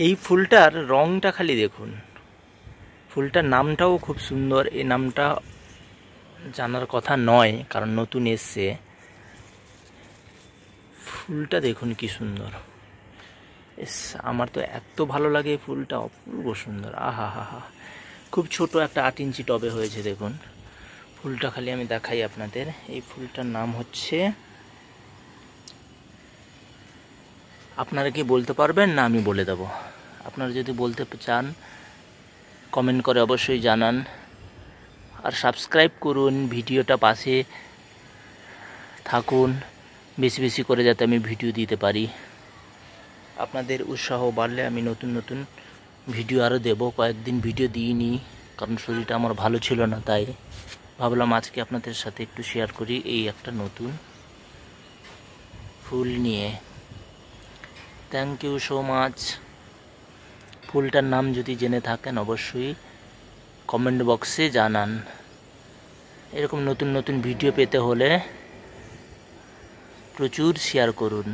এই ফুলটার রংটা খালি দেখুন, ফুলটার নামটাও খুব সুন্দর। এই নামটা জানার কথা নয়, কারণ নতুন এসছে। ফুলটা দেখুন কি সুন্দর, এস আমার তো এত ভালো লাগে এই ফুলটা, অপূর্ব সুন্দর। আহা হা হা, খুব ছোট একটা 8 ইঞ্চি টবে হয়েছে দেখুন। ফুলটা খালি আমি দেখাই আপনাদের। এই ফুলটার নাম হচ্ছে, আপনারা কি বলতে পারবেন না আমি বলে দেব? আপনারা যদি বলতে চান কমেন্ট করে অবশ্যই জানান, আর সাবস্ক্রাইব করুন, ভিডিওটা পাশে থাকুন বেশি বেশি করে, যাতে আমি ভিডিও দিতে পারি। আপনাদের উৎসাহ বাড়লে আমি নতুন নতুন ভিডিও আরও দেব। কয়েকদিন ভিডিও দিইনি, কারণ শরীরটা আমার ভালো ছিল না, তাই ভাবলাম আজকে আপনাদের সাথে একটু শেয়ার করি এই একটা নতুন ফুল নিয়ে। Thank you so much. ফুলটার নাম যদি জেনে থাকেন অবশ্যই কমেন্ট বক্সে জানান। এরকম নতুন নতুন ভিডিও পেতে হলে প্রচুর শেয়ার করুন।